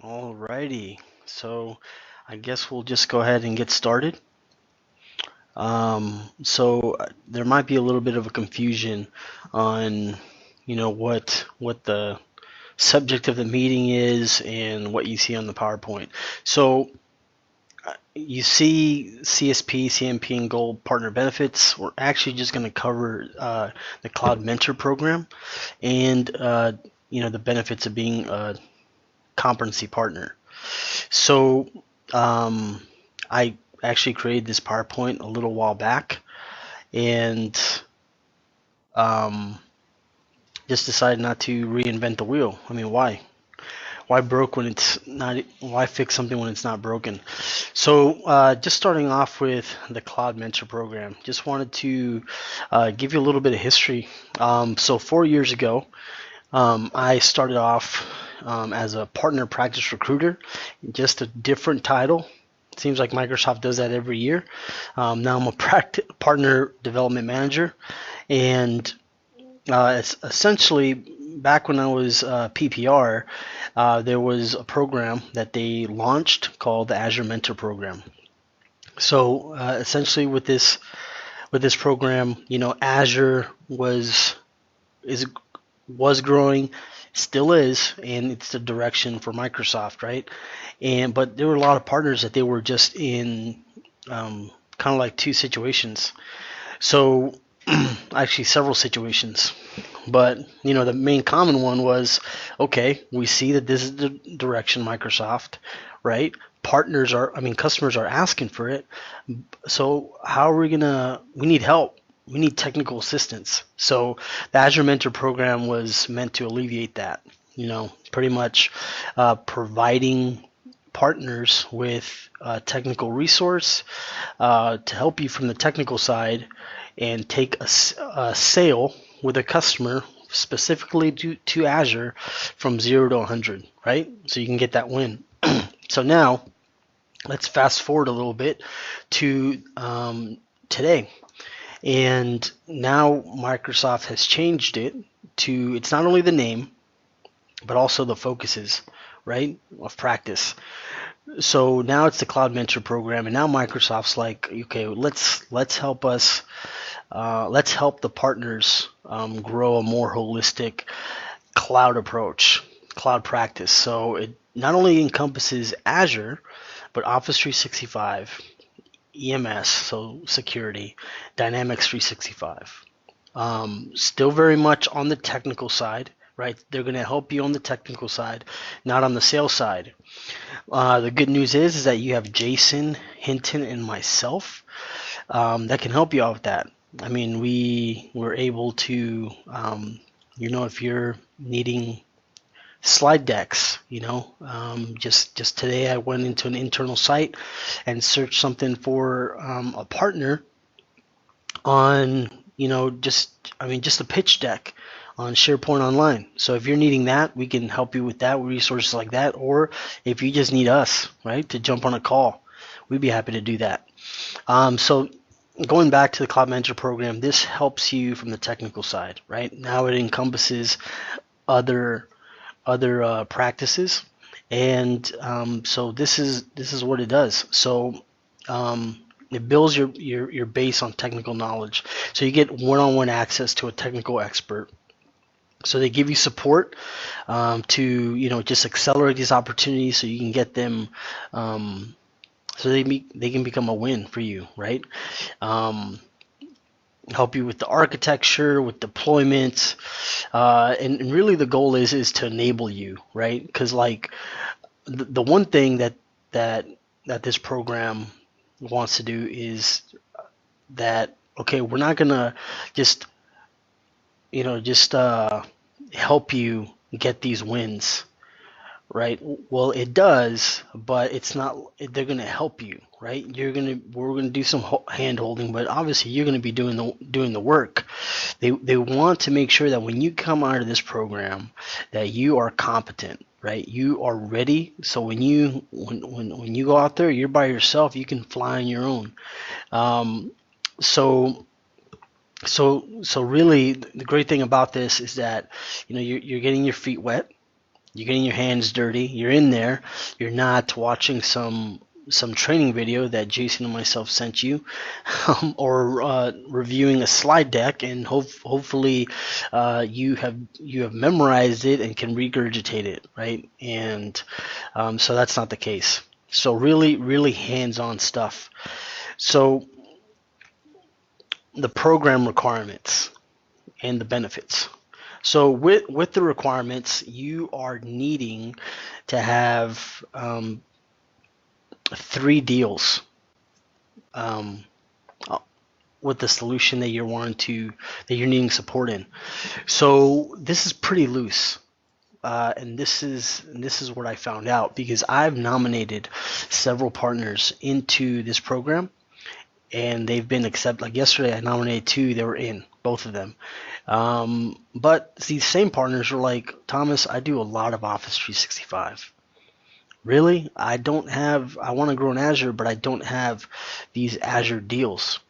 Alrighty, so I guess we'll just go ahead and get started. There might be a little bit of a confusion on, what the subject of the meeting is and what you see on the PowerPoint. So you see CSP, CMP, and Gold partner benefits. We're actually just going to cover the Cloud Mentor program and the benefits of being a competency partner. So I actually created this PowerPoint a little while back and um, just decided not to reinvent the wheel. I mean, why? Why broke when it's not? Why fix something when it's not broken? So just starting off with the Cloud Mentor program, just wanted to give you a little bit of history. So 4 years ago, I started off as a partner practice recruiter, just a different title. It seems like Microsoft does that every year. Now I'm a partner development manager, and it's essentially back when I was PPR, there was a program that they launched called the Azure Mentor Program. So essentially, with this program, Azure was growing, still is, and it's the direction for Microsoft, right? But there were a lot of partners that they were just in kind of like two situations. So actually several situations. But the main common one was, okay, we see that this is the direction Microsoft, right? Customers are asking for it. So how are we need help. We need technical assistance. So the Azure Mentor program was meant to alleviate that, pretty much providing partners with technical resource to help you from the technical side and take a sale with a customer specifically to Azure from 0 to 100, right? So you can get that win. So now let's fast forward a little bit to today. And now Microsoft has changed it to, it's not only the name, but also the focuses, right, of practice. So now it's the Cloud Mentor program, and now Microsoft's like, okay, let's help the partners grow a more holistic cloud approach, cloud practice. So it not only encompasses Azure, but Office 365, EMS, so security, Dynamics 365. Still very much on the technical side, right? They're going to help you on the technical side, not on the sales side. The good news is that you have Jason, Hinton, and myself that can help you out with that. I mean, we were able to, if you're needing slide decks, just today I went into an internal site and searched something for a partner on, just a pitch deck on SharePoint Online. So if you're needing that, we can help you with that, resources like that. Or if you just need us, right, to jump on a call, we'd be happy to do that. So going back to the Cloud Mentor program, this helps you from the technical side, right? Now it encompasses other practices, and so this is what it does. So it builds your base on technical knowledge. So you get one-on-one access to a technical expert. So they give you support to just accelerate these opportunities so you can get them. So they can become a win for you, right? Help you with the architecture, with deployment, and really the goal is to enable you, right? Because like the one thing that this program wants to do is that, okay, we're not gonna just help you get these wins, right? Well, it does, but it's not. They're going to help you, right? We're going to do some hand holding, but obviously you're going to be doing the work. They want to make sure that when you come out of this program, that you are competent, right? You are ready. So when you go out there, you're by yourself. You can fly on your own. So really, the great thing about this is that you're getting your feet wet. You're getting your hands dirty. You're in there. You're not watching some training video that Jason and myself sent you, or reviewing a slide deck, and hopefully you have memorized it and can regurgitate it, right? And so that's not the case. So really hands-on stuff. So the program requirements and the benefits. So with the requirements, you are needing to have 3 deals with the solution that you're needing support in. So this is pretty loose. And this is what I found out, because I've nominated several partners into this program, and they've been accepted. Like yesterday, I nominated 2; they were in, both of them. But these same partners were like, Thomas, I do a lot of Office 365. Really? I want to grow in Azure, but I don't have these Azure deals.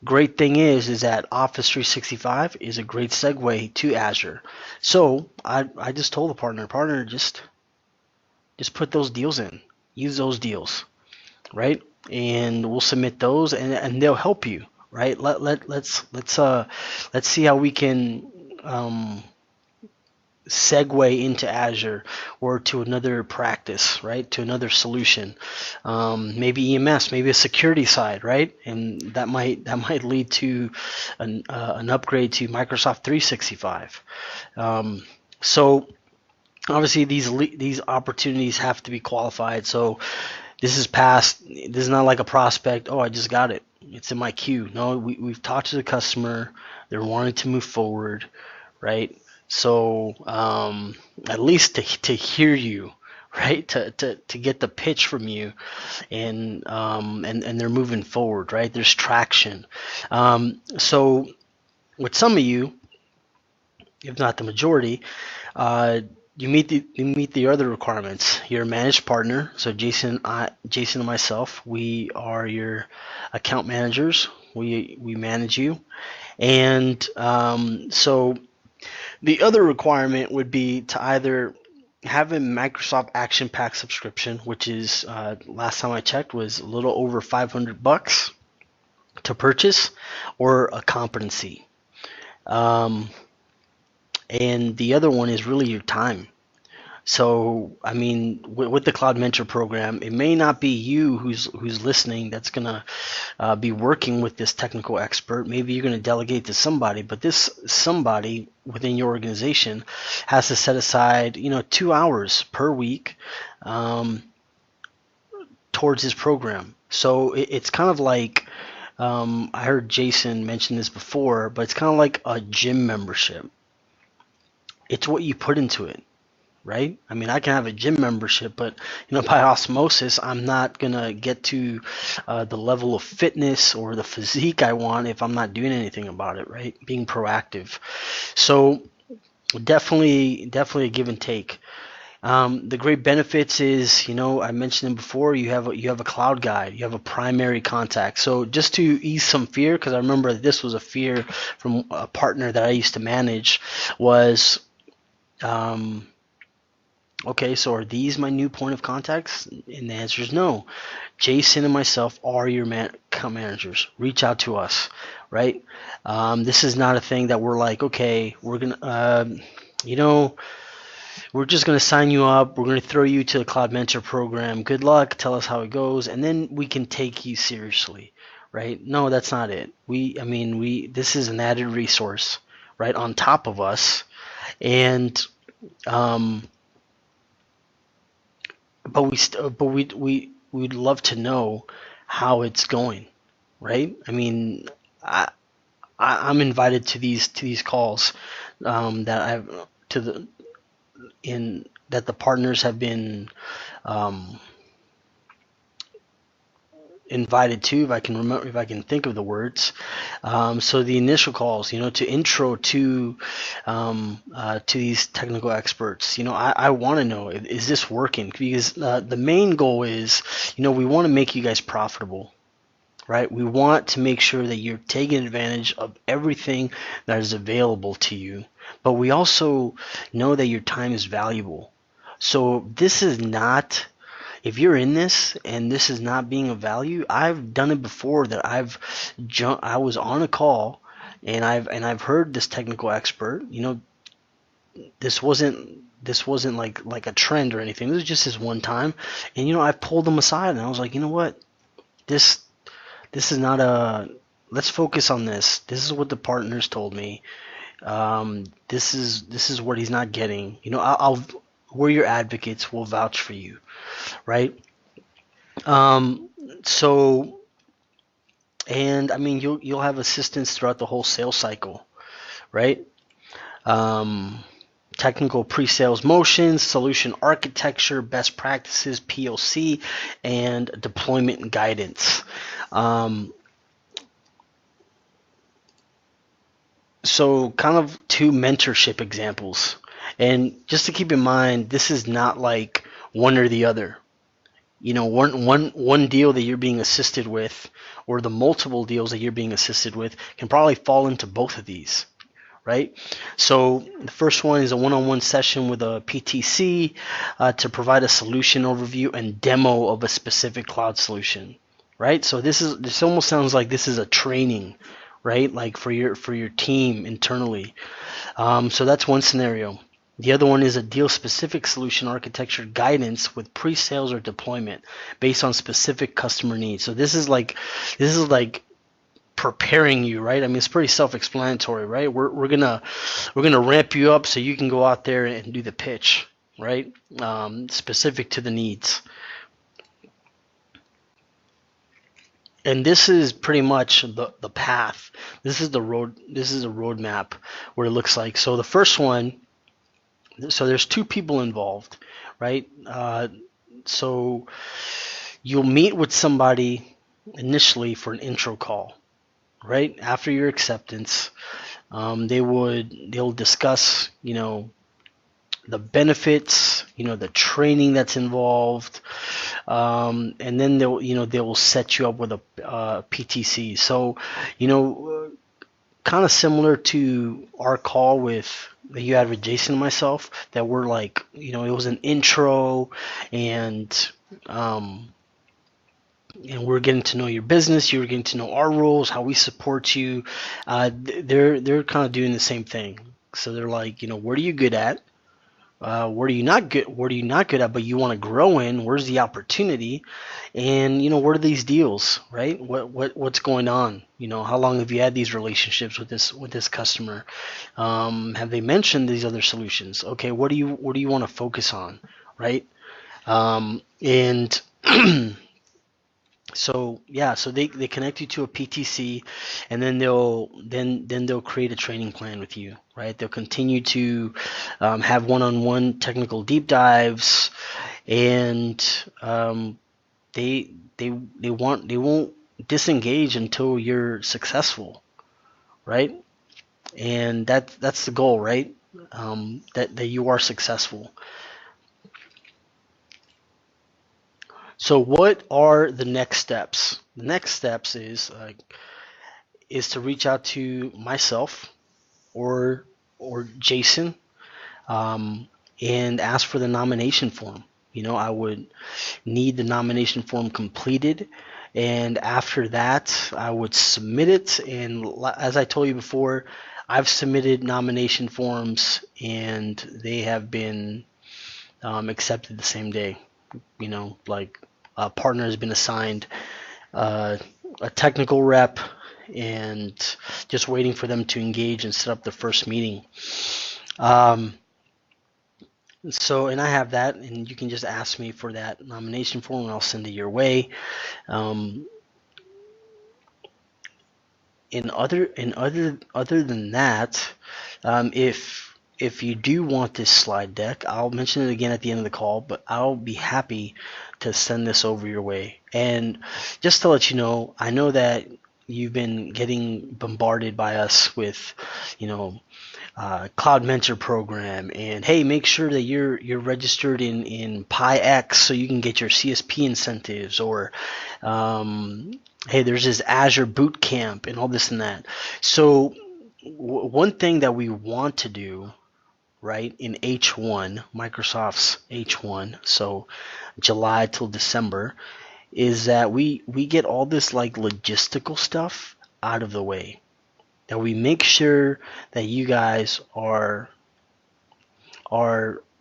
Great thing is that Office 365 is a great segue to Azure. So I just told the partner, just put those deals in. Use those deals, right? And we'll submit those, and they'll help you, right? Let's see how we can segue into Azure, or to another practice, right? To another solution, maybe EMS, maybe a security side, right? And that might lead to an upgrade to Microsoft 365. So obviously these opportunities have to be qualified. So this is not like a prospect. Oh, I just got it, it's in my queue. No, we've talked to the customer. They're wanting to move forward, right? So at least to hear you, right? To get the pitch from you, and they're moving forward, right? There's traction. So with some of you, if not the majority, you meet the other requirements. You're a managed partner. So Jason and myself, we are your account managers. We manage you, and so the other requirement would be to either have a Microsoft Action Pack subscription, which is last time I checked was a little over $500 to purchase, or a Competency. And the other one is really your time. So, I mean, with the Cloud Mentor program, it may not be you who's listening that's going to be working with this technical expert. Maybe you're going to delegate to somebody, but this somebody within your organization has to set aside, 2 hours per week towards this program. So it's kind of like, I heard Jason mention this before, but it's kind of like a gym membership. It's what you put into it, right? I mean, I can have a gym membership, but by osmosis, I'm not gonna get to the level of fitness or the physique I want if I'm not doing anything about it, right? Being proactive. So definitely a give and take. The great benefits is, I mentioned them before. You have a cloud guide. You have a primary contact. So just to ease some fear, because I remember this was a fear from a partner that I used to manage, was okay, so are these my new point of contacts? And the answer is no. Jason and myself are your account managers. Reach out to us, right? This is not a thing that we're like, okay, we're gonna, we're just gonna sign you up. We're gonna throw you to the Cloud Mentor program. Good luck. Tell us how it goes, and then we can take you seriously, right? No, that's not it. This is an added resource, right, on top of us, and but we'd love to know how it's going, right? I mean, I'm invited to these calls that I've that the partners have been invited to, if I can think of the words. So the initial calls, to intro to these technical experts. I want to know, is this working? Because the main goal is, we want to make you guys profitable, right? We want to make sure that you're taking advantage of everything that is available to you, but we also know that your time is valuable. So this is not, if you're in this and this is not being of value, I've done it before that I was on a call and I've heard this technical expert, this wasn't like a trend or anything. This was just this one time. And I pulled them aside and I was like, you know what? This this is not a let's focus on this. This is what the partners told me. This is what he's not getting. We're your advocates. We'll vouch for you, right? Um, so, and I mean, you'll have assistance throughout the whole sales cycle, right? Um, Technical pre-sales motions, solution architecture, best practices, POC, and deployment guidance. So kind of two mentorship examples. And just to keep in mind, this is not like one or the other. One deal that you're being assisted with, or the multiple deals that you're being assisted with, can probably fall into both of these, right? So the first one is a one-on-one session with a PTC to provide a solution overview and demo of a specific cloud solution, right? So this almost sounds like this is a training, right? Like for your team internally. So that's one scenario. The other one is a deal-specific solution architecture guidance with pre-sales or deployment based on specific customer needs. So this is like preparing you, right? I mean, it's pretty self-explanatory, right? We're gonna ramp you up so you can go out there and do the pitch, right? Specific to the needs. And this is pretty much the path. This is the road. This is a roadmap where it looks like. So the first one. So there's two people involved, right? So you'll meet with somebody initially for an intro call, right? After your acceptance, they'll discuss, the benefits, the training that's involved, and then they'll set you up with a PTC. So, kind of similar to our call that you had with Jason and myself, that we're like, it was an intro, and we're getting to know your business. You're getting to know our roles, how we support you. They're kind of doing the same thing. So they're like, what are you good at? What are you not good? What are you not good at? But you want to grow in? Where's the opportunity? And what are these deals, right? What's going on? How long have you had these relationships with this customer? Have they mentioned these other solutions? Okay, what do you want to focus on, right? And So yeah, so they connect you to a PTC, and then they'll create a training plan with you, right? They'll continue to have one-on-one technical deep dives, and they won't disengage until you're successful, right? And that's the goal, right? That you are successful. So what are the next steps? The next steps is to reach out to myself or Jason, and ask for the nomination form. I would need the nomination form completed, and after that, I would submit it. And as I told you before, I've submitted nomination forms, and they have been accepted the same day. Like a partner has been assigned a technical rep, and just waiting for them to engage and set up the first meeting. And I have that, and you can just ask me for that nomination form, and I'll send it your way. Other than that, if you do want this slide deck, I'll mention it again at the end of the call, but I'll be happy to send this over your way. And just to let you know, I know that you've been getting bombarded by us with, Cloud Mentor program, and hey, make sure that you're registered in PyX so you can get your CSP incentives, or hey, there's this Azure boot camp and all this and that. So one thing that we want to do right, in H1, Microsoft's H1, so July till December, is that we get all this like logistical stuff out of the way. That we make sure that you guys are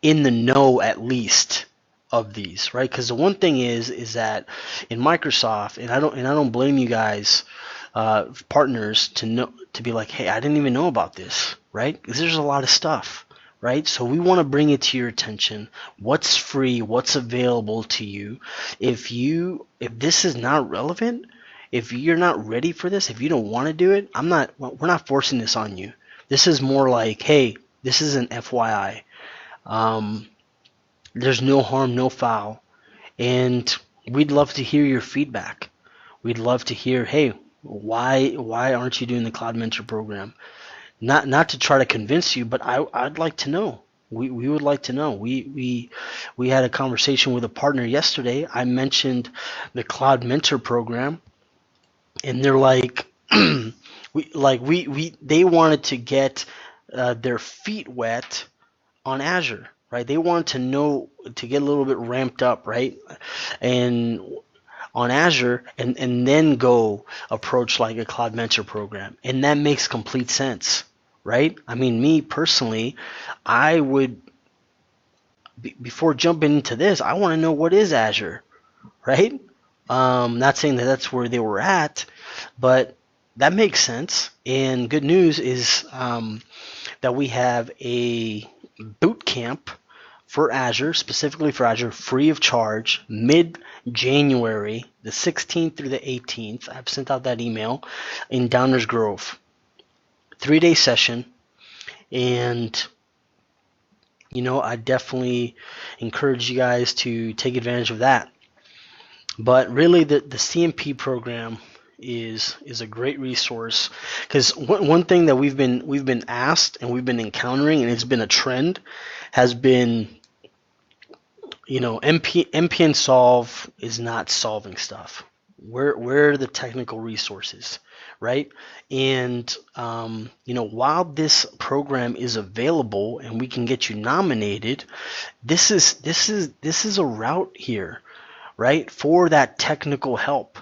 in the know at least of these, right? Because the one thing is that in Microsoft, and I don't blame you guys, partners, to be like, hey, I didn't even know about this, right? Because there's a lot of stuff, right? So we want to bring it to your attention. What's free? What's available to you? If this is not relevant, if you're not ready for this, if you don't want to do it, we're not forcing this on you. This is more like, hey, this is an FYI. There's no harm, no foul, and we'd love to hear your feedback. We'd love to hear, hey, why aren't you doing the Cloud Mentor program? Not to try to convince you, but I'd like to know. We would like to know. We had a conversation with a partner yesterday. I mentioned the Cloud Mentor program, and they're like, they wanted to get their feet wet on Azure, right? They want to know, to get a little bit ramped up, right? And on Azure, and then go approach like a Cloud Mentor program. And that makes complete sense, right? I mean, me personally, I would, before jumping into this, I want to know, what is Azure, right? Not saying that that's where they were at, but that makes sense. And good news is that we have a boot camp for Azure, specifically for Azure, free of charge, mid-January, the 16th through the 18th. I've sent out that email in Downers Grove. 3-day session, and I definitely encourage you guys to take advantage of that. But really, the CMP program is a great resource, because one thing that we've been asked and we've been encountering, and it's been a trend, has been, MP and Solve is not solving stuff. Where are the technical resources, right? And while this program is available and we can get you nominated, this is a route here, right, for that technical help,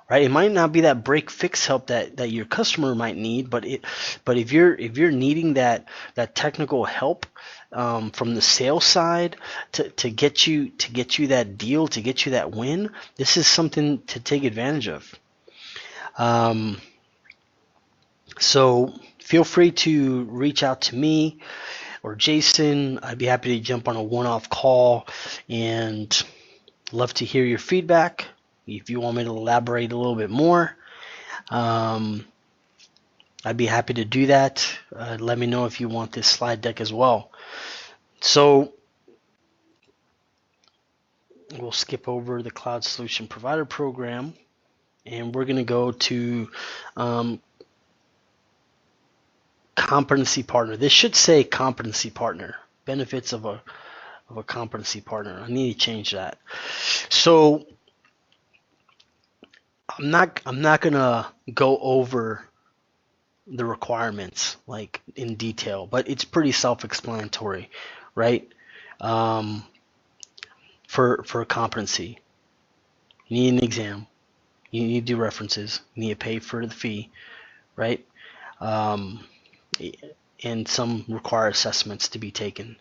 right? It might not be that break fix help that your customer might need, but if you're needing that technical help from the sales side to get you that deal, to get you that win, this is something to take advantage of. So feel free to reach out to me or Jason. I'd be happy to jump on a one-off call, and love to hear your feedback. If you want me to elaborate a little bit more, I'd be happy to do that. Let me know if you want this slide deck as well. So we'll skip over the Cloud Solution Provider program, and we're going to go to Competency Partner. This should say Competency Partner, benefits of a competency partner. I need to change that. So I'm not gonna go over the requirements like in detail, but it's pretty self-explanatory, right? For competency, you need an exam, you need to do references, you need to pay for the fee, right? And some require assessments to be taken.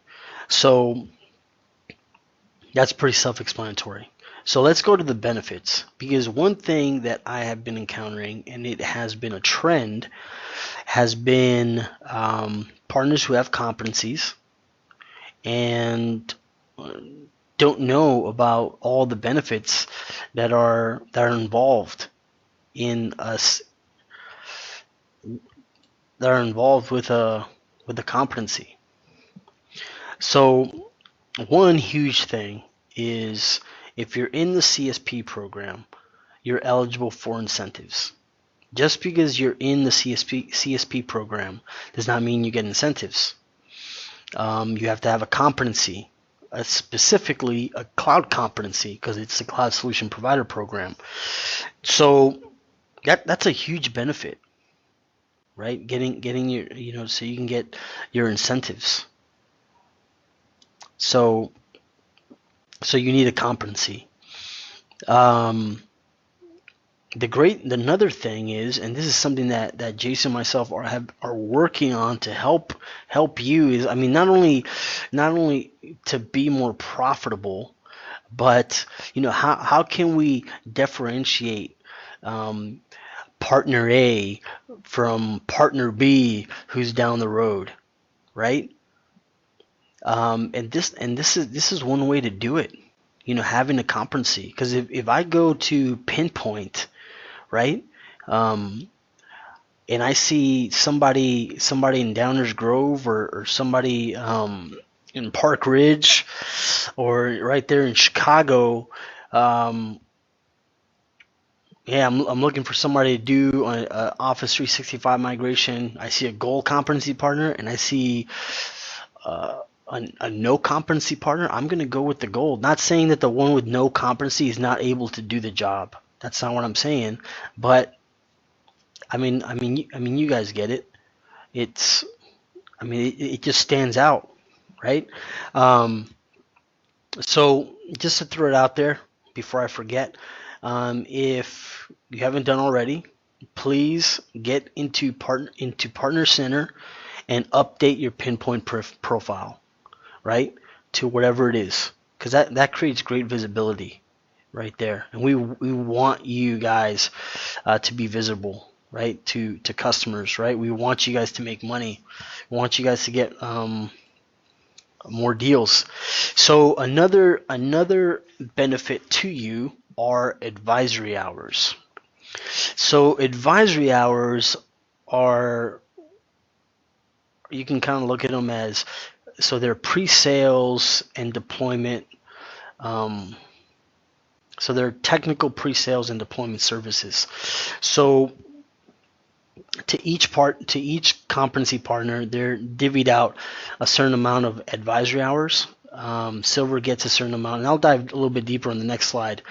So that's pretty self-explanatory. So let's go to the benefits, because one thing that I have been encountering, and it has been a trend, has been partners who have competencies and don't know about all the benefits that are involved in us, that are involved with a competency. So one huge thing is, if you're in the CSP program, you're eligible for incentives. Just because you're in the CSP program does not mean you get incentives. You have to have a competency, specifically a cloud competency, because it's a Cloud Solution Provider program. So that's a huge benefit, right? Getting your, so you can get your incentives. So you need a competency. Another thing is, and this is something that Jason and myself are working on to help you, is, I mean, not only to be more profitable, but how can we differentiate partner A from partner B who's down the road, right? And this is one way to do it. Having a competency, because if I go to Pinpoint, right? And I see somebody in Downers Grove, or somebody in Park Ridge, or right there in Chicago. Yeah, I'm looking for somebody to do a Office 365 migration. I see a goal competency partner, and I see a no competency partner. I'm going to go with the gold. Not saying that the one with no competency is not able to do the job. That's not what I'm saying. But I mean, you guys get it. It just stands out, right? So just to throw it out there before I forget, if you haven't done already, please get into Partner Center and update your Pinpoint profile, right, to whatever it is, because that creates great visibility right there, and we want you guys to be visible, right, to customers, right? We want you guys to make money. We want you guys to get more deals. So another benefit to you are advisory hours. So advisory hours are, you can kind of look at them as, so they're pre-sales and deployment. So they're technical pre-sales and deployment services. So to each competency partner, they're divvied out a certain amount of advisory hours. Silver gets a certain amount, and I'll dive a little bit deeper on the next slide,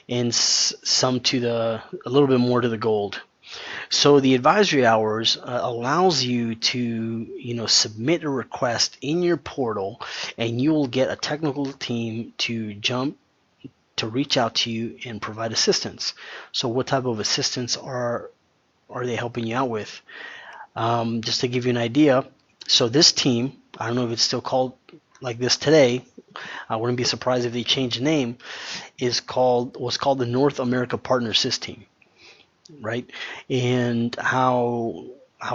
and some a little bit more to the gold. So the advisory hours allows you to submit a request in your portal, and you will get a technical team to reach out to you and provide assistance. So what type of assistance are they helping you out with? Just to give you an idea, so this team, I don't know if it's still called like this today, I wouldn't be surprised if they changed the name, was called the North America Partner Assist Team, right? And how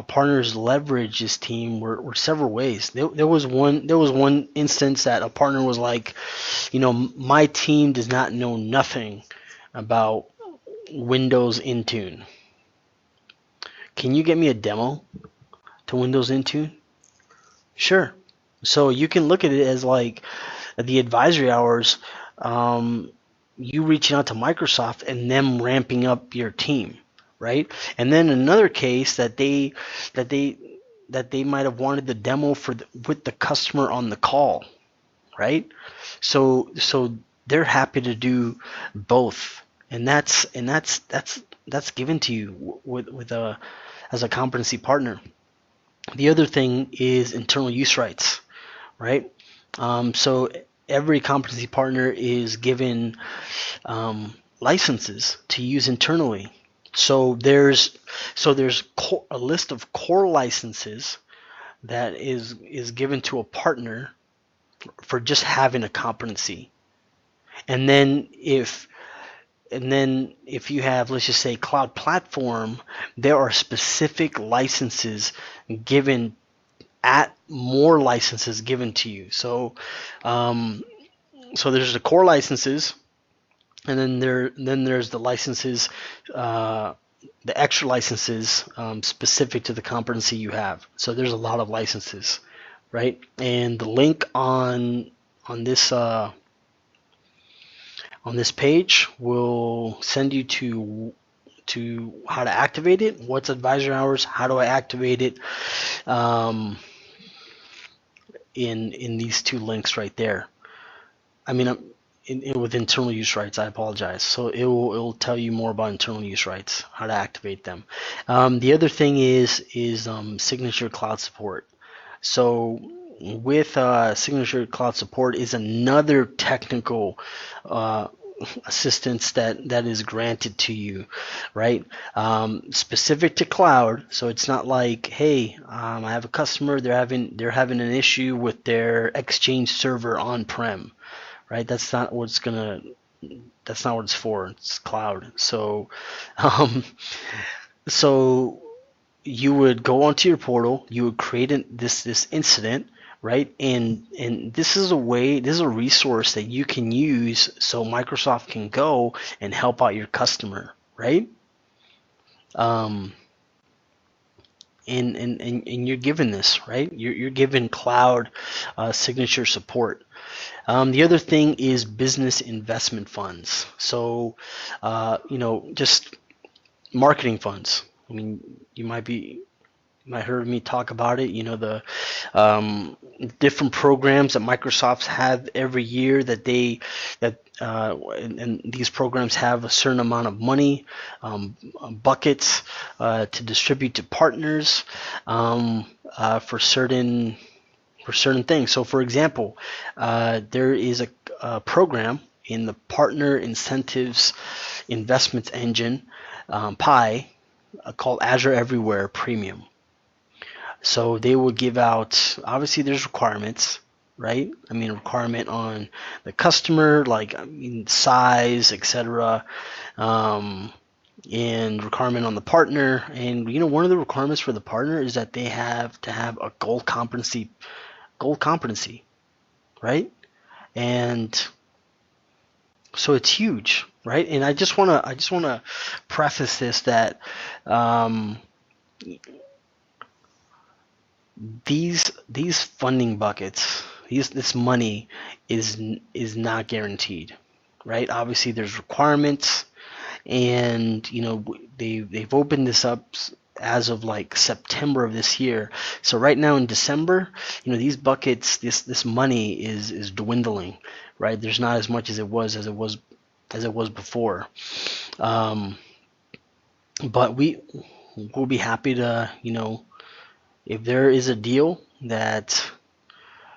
partners leverage this team were several ways. There was one instance that a partner was like, my team does not know nothing about Windows Intune. Can you get me a demo to Windows Intune? Sure. So you can look at it as like the advisory hours, you reaching out to Microsoft and them ramping up your team, right? And then another case that they might have wanted the demo with the customer on the call, right? So they're happy to do both, and that's given to you with as a competency partner. The other thing is internal use rights, right? So every competency partner is given licenses to use internally. So there's a list of core licenses that is given to a partner for just having a competency. And then if you have, let's just say, cloud platform, there are specific licenses given, more licenses given to you. So there's the core licenses, and then there's the licenses, the extra licenses specific to the competency you have. So there's a lot of licenses, right? And the link on this page will send you to how to activate it. What's advisory hours? How do I activate it? In these two links right there. I mean, with internal use rights, I apologize. So it will tell you more about internal use rights, how to activate them. The other thing is signature cloud support. So with Signature Cloud Support is another technical assistance that is granted to you, right? Specific to cloud, so it's not like, hey, I have a customer, they're having an issue with their Exchange server on-prem, right? That's not what it's for. It's cloud. Um, so you would go onto your portal, you would create this incident, right? And this is a resource that you can use so Microsoft can go and help out your customer, right? Um, and you're given this, right? You're given cloud signature support. The other thing is business investment funds. So, just marketing funds. I mean, you might heard me talk about it. The different programs that Microsoft's have every year and these programs have a certain amount of money, buckets to distribute to partners for certain things. So, for example, there is a program in the Partner Incentives Investments Engine, PI, called Azure Everywhere Premium. So they will give out, obviously there's requirements, right? I mean, requirement on the customer, like, size, etc. And requirement on the partner. And one of the requirements for the partner is that they have to have a gold competency, right? And so it's huge, right? And I just wanna preface this that these funding buckets, this money is not guaranteed, right? Obviously, there's requirements, and they've opened this up as of like September of this year. So right now in December, these buckets, this money is dwindling, right? There's not as much as it was before. But we'll be happy to, if there is a deal that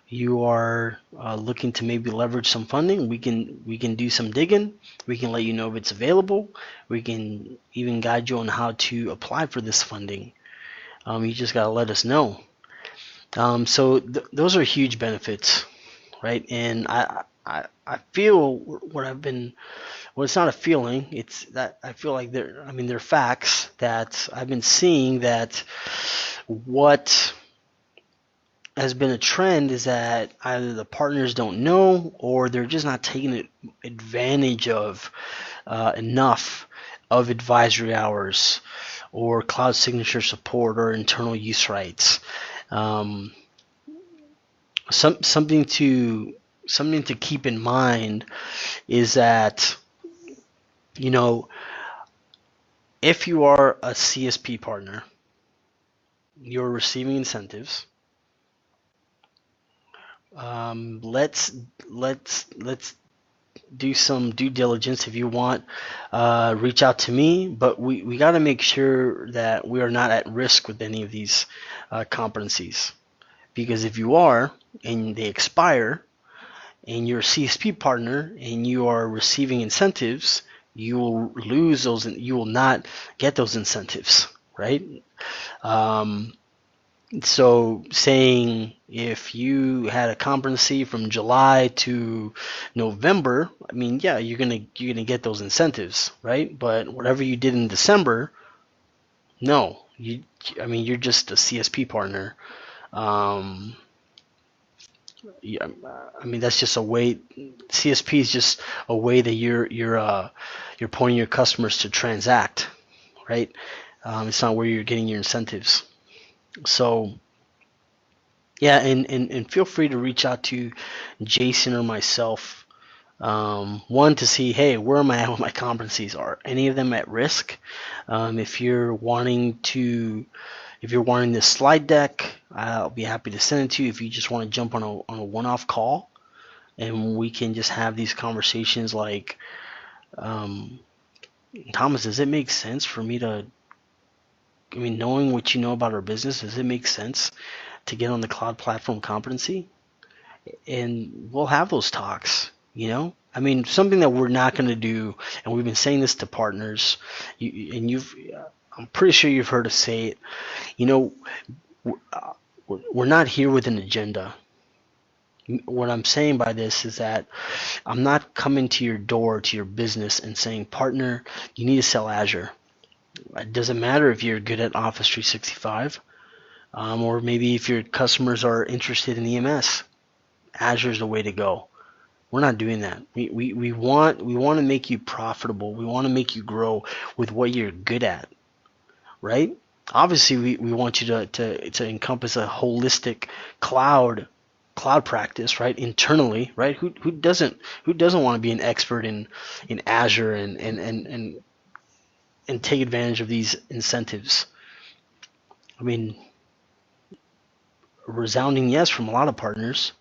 you are looking to maybe leverage some funding, we can do some digging. We can let you know if it's available. We can even guide you on how to apply for this funding. You just gotta let us know. So those are huge benefits, right? And I feel well, it's not a feeling. It's that I feel like they're facts that I've been seeing, that what has been a trend is that either the partners don't know, or they're just not taking advantage of enough of advisory hours or cloud signature support or internal use rights. Something to keep in mind is that, if you are a CSP partner, you're receiving incentives. Let's do some due diligence. If you want, reach out to me, but we got to make sure that we are not at risk with any of these competencies, because if you are and they expire and you're a CSP partner and you are receiving incentives, you will lose those and you will not get those incentives, right? So saying if you had a competency from July to November, I mean, yeah, you're gonna get those incentives, right? But whatever you did in December, no, you're just a CSP partner. Yeah, I mean, that's just a way. CSP is just a way that you're pointing your customers to transact, right? It's not where you're getting your incentives. So yeah, and feel free to reach out to Jason or myself. One, to see, hey, where am I at with my competencies? Are any of them at risk? If you're wanting this slide deck, I'll be happy to send it to you. If you just want to jump on a one-off call, and we can just have these conversations like, Thomas, does it make sense for me to, knowing what you know about our business, does it make sense to get on the cloud platform competency, and we'll have those talks. I mean, something that we're not going to do, and we've been saying this to partners, I'm pretty sure you've heard us say it. We're not here with an agenda. What I'm saying by this is that I'm not coming to your door, to your business, and saying, partner, you need to sell Azure. It doesn't matter if you're good at Office 365, or maybe if your customers are interested in EMS. Azure is the way to go. We're not doing that. We want to make you profitable. We want to make you grow with what you're good at, right? Obviously, we want you to encompass a holistic cloud practice, right? Internally, right? Who doesn't want to be an expert in Azure and take advantage of these incentives? I mean, a resounding yes from a lot of partners.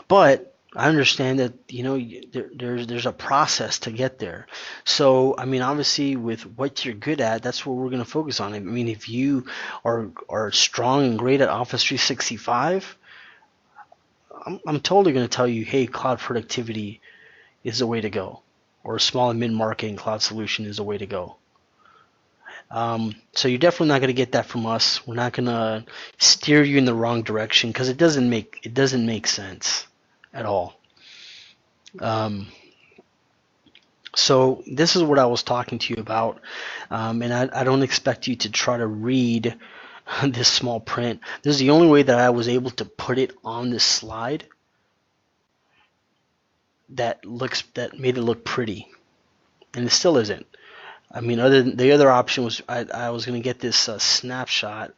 But I understand that there's a process to get there. So I mean, obviously, with what you're good at, that's what we're going to focus on. I mean, if you are strong and great at Office 365, I'm totally going to tell you, hey, cloud productivity is the way to go, or a small and mid-market and cloud solution is the way to go. So you're definitely not going to get that from us. We're not going to steer you in the wrong direction, because it doesn't make sense at all. So this is what I was talking to you about, and I don't expect you to try to read this small print. This is the only way that I was able to put it on this slide that made it look pretty, and it still isn't. I mean, the other option was I was going to get this snapshot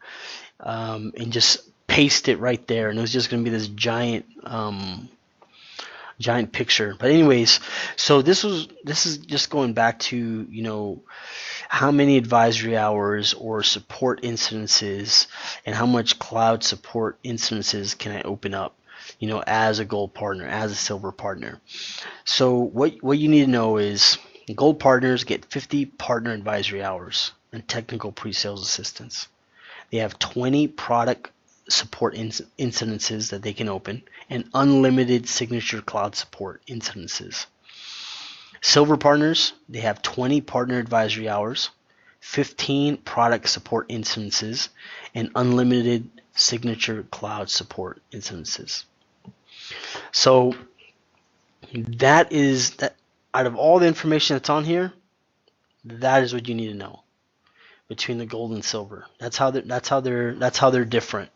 and just paste it right there, and it was just going to be this giant picture. But anyways, so this is just going back to how many advisory hours or support incidences and how much cloud support incidences can I open up as a gold partner, as a silver partner. So what you need to know is gold partners get 50 partner advisory hours and technical pre-sales assistance. They have 20 product support incidences that they can open, and unlimited signature cloud support incidences. Silver partners, they have 20 partner advisory hours, 15 product support incidences, and unlimited signature cloud support incidences. So that out of all the information that's on here, that is what you need to know between the gold and silver. That's how they're different.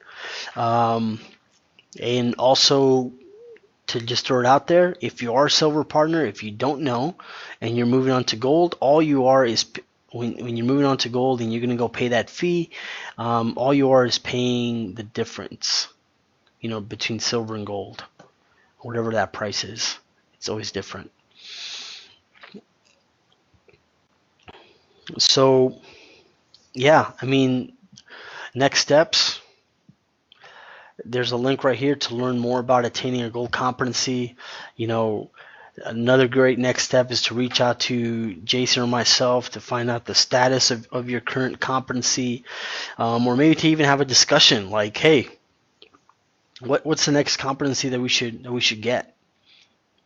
And also, to just throw it out there, if you are a silver partner, if you don't know and you're moving on to gold, all you are is when you're moving on to gold and you're going to go pay that fee, all you are is paying the difference, between silver and gold, whatever that price is. It's always different. So, yeah, I mean, next steps. There's a link right here to learn more about attaining a gold competency. Another great next step is to reach out to Jason or myself to find out the status of your current competency, or maybe to even have a discussion like, hey, what's the next competency that we should get,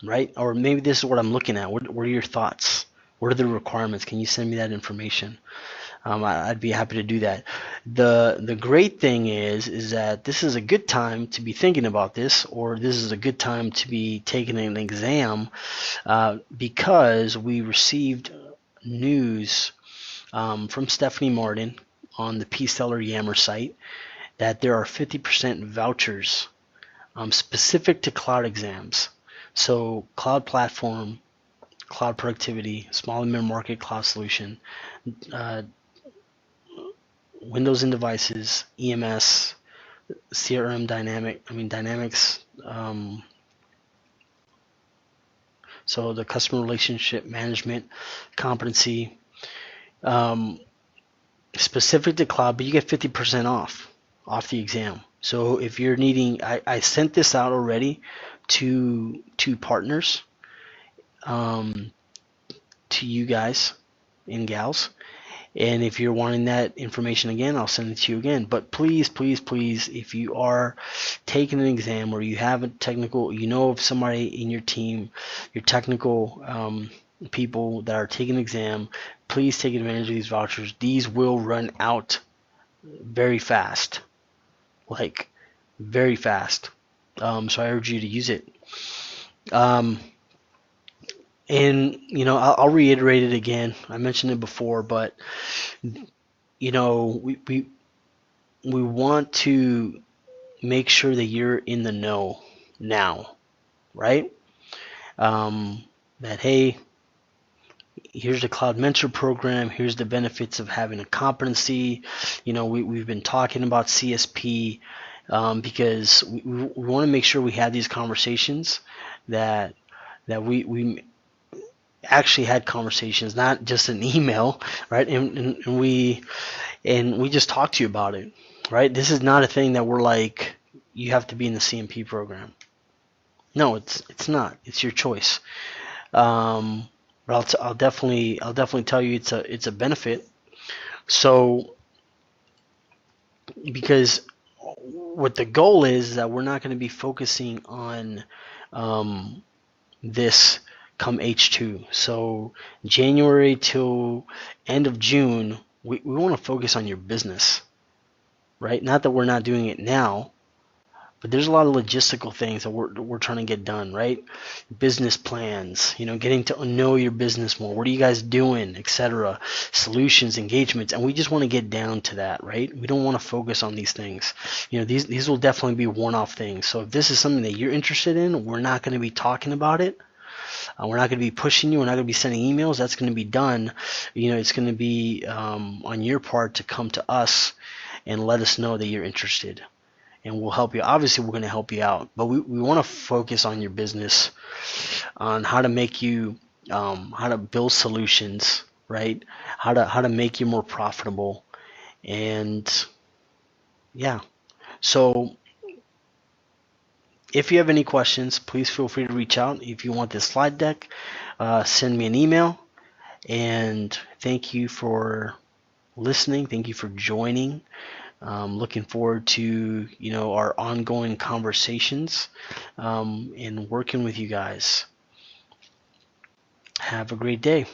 right? Or maybe this is what I'm looking at. What are your thoughts? What are the requirements? Can you send me that information? I'd be happy to do that. The great thing is that this is a good time to be thinking about this, or this is a good time to be taking an exam, because we received news from Stephanie Martin on the P-Seller Yammer site that there are 50% vouchers specific to cloud exams. So cloud platform, cloud productivity, small and mid-market cloud solution, Windows and devices, EMS, CRM Dynamics, so the customer relationship management competency, specific to cloud, but you get 50% off the exam. So if you're needing, I sent this out already to partners, to you guys and gals. And if you're wanting that information again, I'll send it to you again. But please, please, please, if you are taking an exam or you have a technical, you know of somebody in your team, your technical people that are taking an exam, please take advantage of these vouchers. These will run out very fast, like very fast. So I urge you to use it. And I'll reiterate it again. I mentioned it before, but we want to make sure that you're in the know now, right? That hey, here's the Cloud Mentor program. Here's the benefits of having a competency. We've been talking about CSP because we want to make sure we have these conversations that we actually had conversations, not just an email, right? And we just talked to you about it, right? This is not a thing that we're like, you have to be in the CMP program. No, it's not. It's your choice. But I'll definitely tell you it's a benefit. So because what the goal is that we're not going to be focusing on this come H2. So January till end of June, we want to focus on your business, right? Not that we're not doing it now, but there's a lot of logistical things that we're trying to get done, right? Business plans, getting to know your business more. What are you guys doing, etc. Solutions, engagements, and we just want to get down to that, right? We don't want to focus on these things. These will definitely be one-off things. So if this is something that you're interested in, we're not going to be talking about it. We're not going to be pushing you. We're not going to be sending emails. That's going to be done. It's going to be on your part to come to us and let us know that you're interested. And we'll help you. Obviously, we're going to help you out, but we want to focus on your business, on how to make you, how to build solutions, right? How to make you more profitable, and yeah. So if you have any questions, please feel free to reach out. If you want this slide deck, send me an email. And thank you for listening. Thank you for joining. Looking forward to our ongoing conversations and working with you guys. Have a great day.